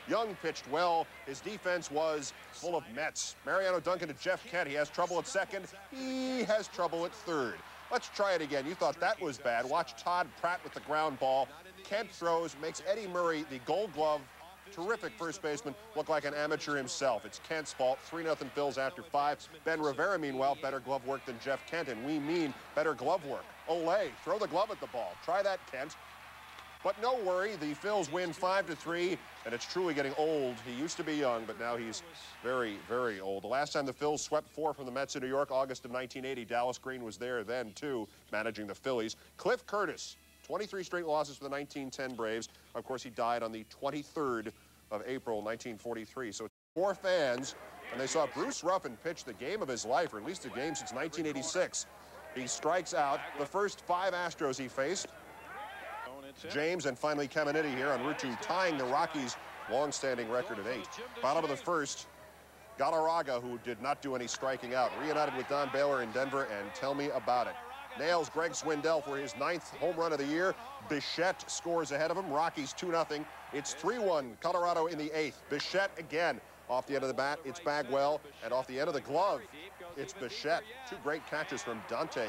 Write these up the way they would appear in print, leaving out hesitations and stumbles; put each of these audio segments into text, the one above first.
Young pitched well. His defense was full of Mets. Mariano Duncan to Jeff Kent. He has trouble at second. He has trouble at third. Let's try it again. You thought that was bad. Watch Todd Pratt with the ground ball. Kent throws, makes Eddie Murray, the Gold Glove, terrific first baseman, look like an amateur himself. It's Kent's fault. 3-0 Phils after 5. Ben Rivera, meanwhile, better glove work than Jeff Kent, and we mean better glove work. Olay, throw the glove at the ball. Try that, Kent. But no worry, the Phils win 5-3, and it's truly getting old. He used to be young, but now he's very, very old. The last time the Phils swept 4 from the Mets in New York, August of 1980, Dallas Green was there then, too, managing the Phillies. Cliff Curtis, 23 straight losses for the 1910 Braves. Of course, he died on the 23rd of April, 1943. So it's 4 fans, and they saw Bruce Ruffin pitch the game of his life, or at least a game since 1986. He strikes out the first 5 Astros he faced. James and finally Caminiti here en route to tying the Rockies' long-standing record at 8. Bottom of the first, Galarraga, who did not do any striking out, reunited with Don Baylor in Denver, and tell me about it. Nails Greg Swindell for his 9th home run of the year. Bichette scores ahead of him. Rockies 2-0. It's 3-1 Colorado in the 8th. Bichette again off the end of the bat. It's Bagwell, and off the end of the glove, it's Bichette. 2 great catches from Dante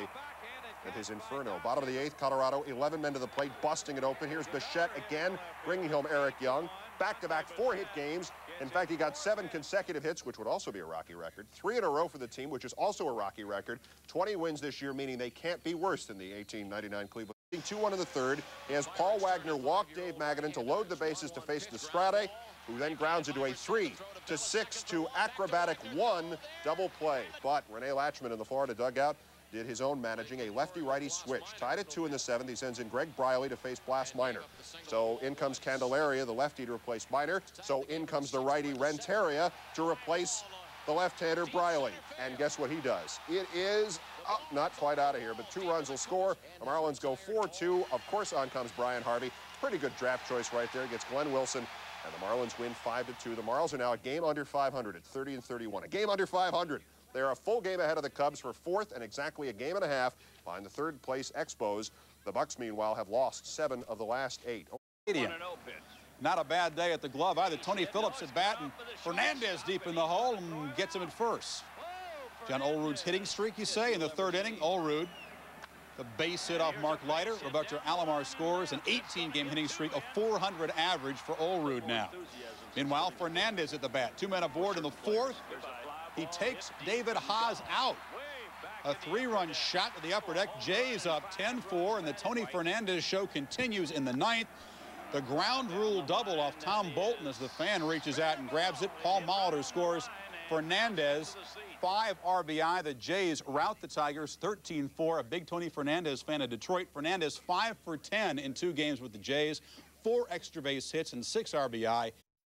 and his Inferno. Bottom of the 8th, Colorado, 11 men to the plate, busting it open. Here's Bichette again, bringing home Eric Young. Back-to-back 4-hit games. In fact, he got 7 consecutive hits, which would also be a Rocky record. 3 in a row for the team, which is also a Rocky record. 20 wins this year, meaning they can't be worse than the 1899 Cleveland. 2-1 in the 3rd. He has Paul Wagner walk Dave Magadan to load the bases to face Destrade, who then grounds into a 3-6 to acrobatic 1 double play. But Rene Latchman in the Florida dugout did his own managing, a lefty-righty switch. Tied at 2 in the 7th. He sends in Greg Briley to face Blas Minor. So in comes Candelaria, the lefty, to replace Minor. So in comes the righty Renteria to replace the left-hander Briley. And guess what he does? It is not quite out of here, but 2 runs will score. The Marlins go 4-2. Of course, on comes Brian Harvey. Pretty good draft choice right there. Gets Glenn Wilson, and the Marlins win 5-2. The Marlins are now a game under 500 at 30-31. A game under 500. They're a full game ahead of the Cubs for 4th and exactly a game and a half behind the 3rd place Expos. The Bucks, meanwhile, have lost 7 of the last 8. Not a bad day at the glove either. Tony Phillips at bat, and Fernandez deep in the hole and gets him at first. John Olerud's hitting streak, you say, in the 3rd inning. Olerud, the base hit off Mark Leiter. Roberto Alomar scores an 18-game hitting streak, a 400 average for Olerud now. Meanwhile, Fernandez at the bat. 2 men aboard in the 4th. He takes David Haas out. A 3-run shot to the upper deck. Jays up 10-4, and the Tony Fernandez show continues in the 9th. The ground rule double off Tom Bolton as the fan reaches out and grabs it. Paul Molitor scores. Fernandez, 5 RBI. The Jays rout the Tigers 13-4. A big Tony Fernandez fan of Detroit. Fernandez 5 for 10 in 2 games with the Jays. 4 extra base hits and 6 RBI.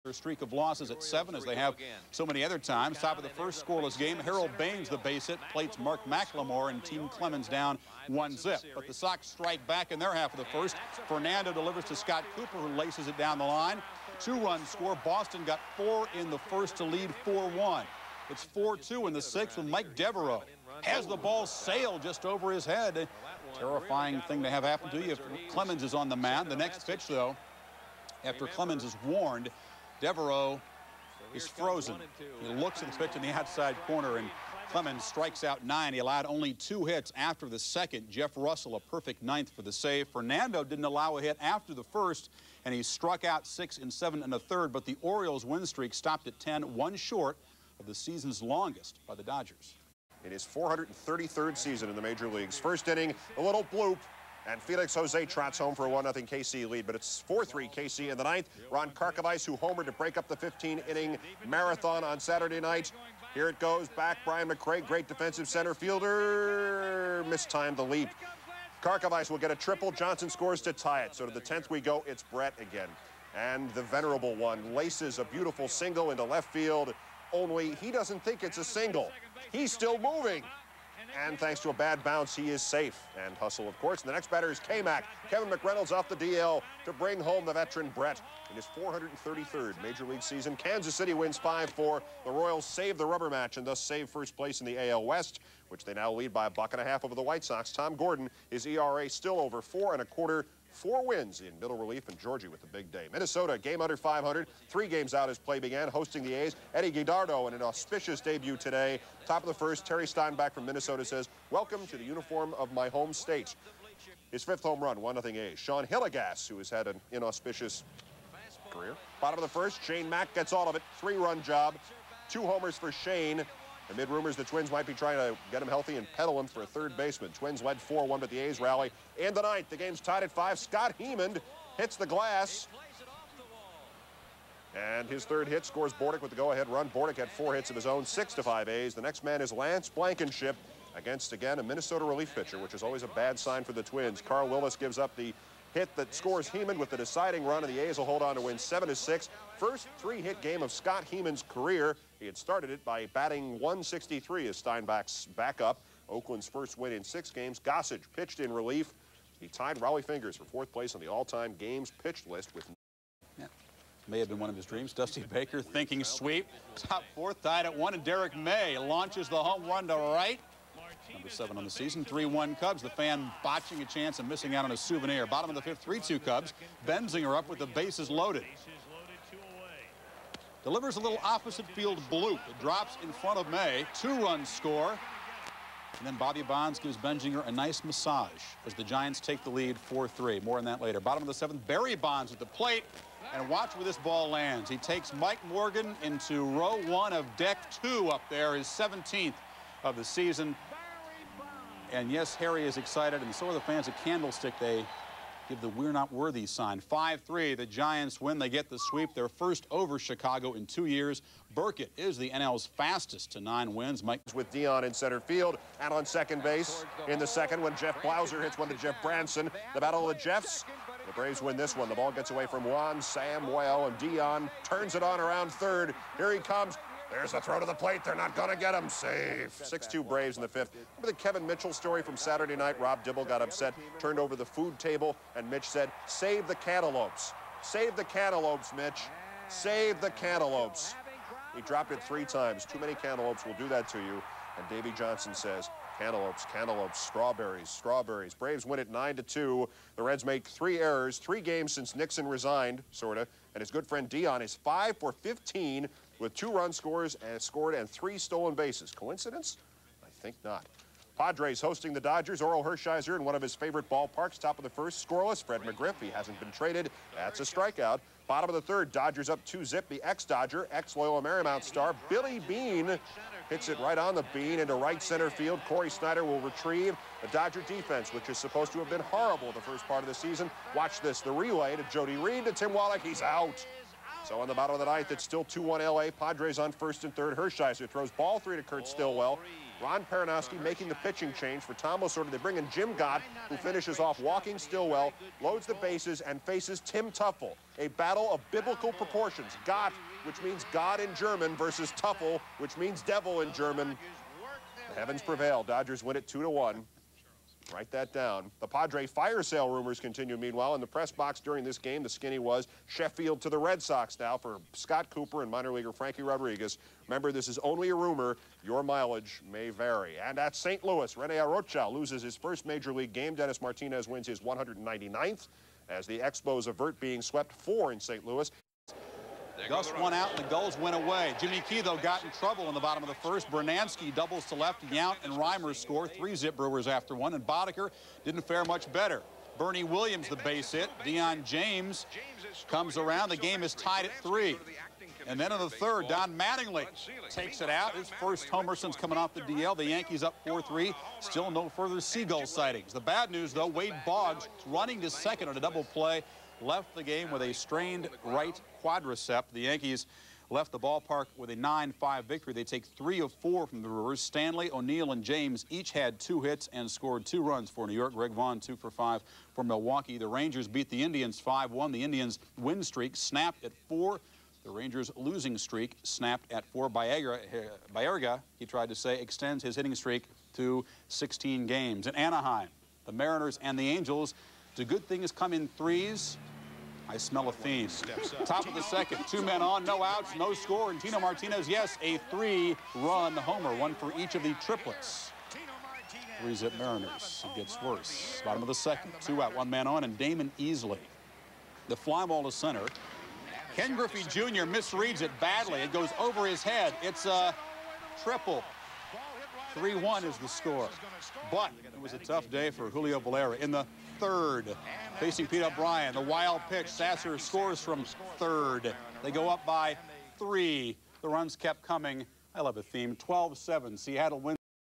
Their streak of losses at 7, as they have so many other times. Top of the first scoreless game, Harold Baines, the base hit, plates Mark McLemore, and Team Clemens down 1-zip. But the Sox strike back in their half of the first. Fernando delivers to Scott Cooper, who laces it down the line. 2-run score. Boston got 4 in the first to lead 4-1. It's 4-2 in the 6th with Mike Devereaux. Has the ball sail just over his head. Terrifying thing to have happen to you if Clemens is on the mound. The next pitch, though, after Clemens is warned, Devereaux is frozen. He looks at the pitch in the outside corner, and Clemens strikes out 9. He allowed only 2 hits after the 2nd. Jeff Russell, a perfect 9th for the save. Fernando didn't allow a hit after the 1st, and he struck out 6 and 7 in the 3rd. But the Orioles' win streak stopped at 10, 1 short of the season's longest by the Dodgers. In his 433rd season in the major leagues. First inning, a little bloop, and Felix Jose trots home for a 1-0 KC lead, but it's 4-3 KC in the 9th. Ron Karkovice, who homered to break up the 15-inning marathon on Saturday night. Here it goes, back Brian McRae, great defensive center fielder, mistimed the leap. Karkovice will get a triple. Johnson scores to tie it. So to the 10th we go. It's Brett again. And the venerable one laces a beautiful single into left field, only he doesn't think it's a single. He's still moving. And thanks to a bad bounce, he is safe. And hustle, of course. And the next batter is K-Mac. Kevin McReynolds off the DL to bring home the veteran Brett in his 433rd Major League season. Kansas City wins 5-4. The Royals save the rubber match and thus save first place in the AL West, which they now lead by $1.50 over the White Sox. Tom Gordon, his ERA still over 4 1/4 4 wins in middle relief, and Georgie with the big day. Minnesota, game under 500, 3 games out as play began, hosting the A's. Eddie Guidardo in an auspicious debut today. Top of the first, Terry Steinbach from Minnesota says, "Welcome to the uniform of my home state." His 5th home run, 1-0 A's. Sean Hillegas, who has had an inauspicious career. Bottom of the first, Shane Mack gets all of it. 3-run job. 2 homers for Shane. Amid rumors the Twins might be trying to get him healthy and peddle him for a third baseman. Twins led 4-1, but the A's rally. In the 9th, the game's tied at 5. Scott Hemond hits the glass. And his 3rd hit scores Bordick with the go-ahead run. Bordick had 4 hits of his own, 6-5 A's. The next man is Lance Blankenship against, again, a Minnesota relief pitcher, which is always a bad sign for the Twins. Carl Willis gives up the hit that scores Hemond with the deciding run, and the A's will hold on to win 7-6. First 3-hit game of Scott Hemond's career. He had started it by batting 163 as Steinbach's backup. Oakland's first win in 6 games. Gossage pitched in relief. He tied Raleigh Fingers for 4th place on the all-time games pitched list with... Yeah. May have been one of his dreams. Dusty Baker thinking sweep. Top 4th, tied at 1, and Derek May launches the home run to right. Number 7 on the season, 3-1 Cubs. The fan botching a chance and missing out on a souvenir. Bottom of the 5th, 3-2 Cubs. Benzinger up with the bases loaded. Delivers a little opposite field bloop. It drops in front of May. 2-run score. And then Bobby Bonds gives Benzinger a nice massage as the Giants take the lead 4-3. More on that later. Bottom of the 7th, Barry Bonds at the plate. And watch where this ball lands. He takes Mike Morgan into row 1 of deck 2 up there, his 17th of the season. And yes, Harry is excited, and so are the fans at Candlestick. They give the "we're not worthy" sign. 5-3, the Giants win. They get the sweep, their first over Chicago in 2 years. Burkett is the NL's fastest to 9 wins. Mike with Dion in center field and on second base in the 2nd when Jeff Blauser hits one to Jeff Branson. The battle of the Jeffs. The Braves win this one. The ball gets away from Juan Samuel, and Dion turns it on around 3rd. Here he comes. There's the throw to the plate. They're not going to get him. Safe. 6-2 Braves in the 5th. Remember the Kevin Mitchell story from Saturday night? Rob Dibble got upset, turned over the food table, and Mitch said, "Save the cantaloupes. Save the cantaloupes, Mitch. Save the cantaloupes." He dropped it 3 times. Too many cantaloupes will do that to you. And Davy Johnson says, "Cantaloupes, cantaloupes, strawberries, strawberries." Braves win it 9-2. The Reds make 3 errors, 3 games since Nixon resigned, sort of. And his good friend Dion is 5 for 15 with 2 run scores and scored and 3 stolen bases. Coincidence? I think not. Padres hosting the Dodgers. Orel Hershiser in one of his favorite ballparks. Top of the 1st, scoreless. Fred McGriff, he hasn't been traded. That's a strikeout. Bottom of the 3rd, Dodgers up 2-zip. The ex-Dodger, ex-Loyola Marymount star, Billy Beane, hits it right on the bean into right center field. Corey Snyder will retrieve. The Dodger defense, which is supposed to have been horrible the first part of the season. Watch this. The relay to Jody Reed to Tim Wallach. He's out. So on the bottom of the 9th, it's still 2-1 LA. Padres on 1st and 3rd. Hershiser throws ball 3 to Kurt Stillwell. Ron Peranowski making the pitching change for Tom Lasorda. They bring in Jim Gott, who finishes off walking Stillwell, loads the bases, and faces Tim Tuffle. A battle of biblical proportions. Gott, which means God in German, versus Tuffle, which means devil in German. The heavens prevail. Dodgers win it 2-1. Write that down. The Padre fire sale rumors continue. Meanwhile, in the press box during this game, the skinny was Sheffield to the Red Sox now for Scott Cooper and minor leaguer Frankie Rodriguez. Remember, this is only a rumor. Your mileage may vary. And at St. Louis, Rene Arocha loses his first major league game. Dennis Martinez wins his 199th as the Expos avert being swept 4 in St. Louis. Gus won out, and the Gulls went away. Jimmy Key, though, got in trouble in the bottom of the 1st. Bernansky doubles to left. Yount and Reimer score. 3-zip Brewers after 1. And Boddicker didn't fare much better. Bernie Williams, the base hit. Deion James comes around. The game is tied at 3. And then in the 3rd, Don Mattingly takes it out. His first homer since coming off the DL. The Yankees up 4-3. Still no further Seagull sightings. The bad news, though, Wade Boggs running to 2nd on a double play. Left the game with a strained right quadricep. The Yankees left the ballpark with a 9-5 victory. They take 3 of 4 from the Brewers. Stanley, O'Neill, and James each had 2 hits and scored 2 runs for New York. Greg Vaughn 2 for 5 for Milwaukee. The Rangers beat the Indians 5-1. The Indians' win streak snapped at 4. The Rangers' losing streak snapped at 4. Baerga, he tried to say, extends his hitting streak to 16 games. In Anaheim, the Mariners and the Angels, do good things come in threes? I smell a theme. Top of the 2nd, 2 men on, no outs, no score. And Tino Martinez, yes, a 3-run homer, 1 for each of the triplets. 3-zip Mariners. It gets worse. Bottom of the second. 2 out, 1 man on, and Damon Easley. The fly ball to center. Ken Griffey Jr. misreads it badly. It goes over his head. It's a triple. 3-1 is the score. But it was a tough day for Julio Valera in the third. Facing Pete O'Brien, the wild pitch. Sasser scores from third. They go up by 3. The runs kept coming. I love a theme. 12-7. Seattle wins.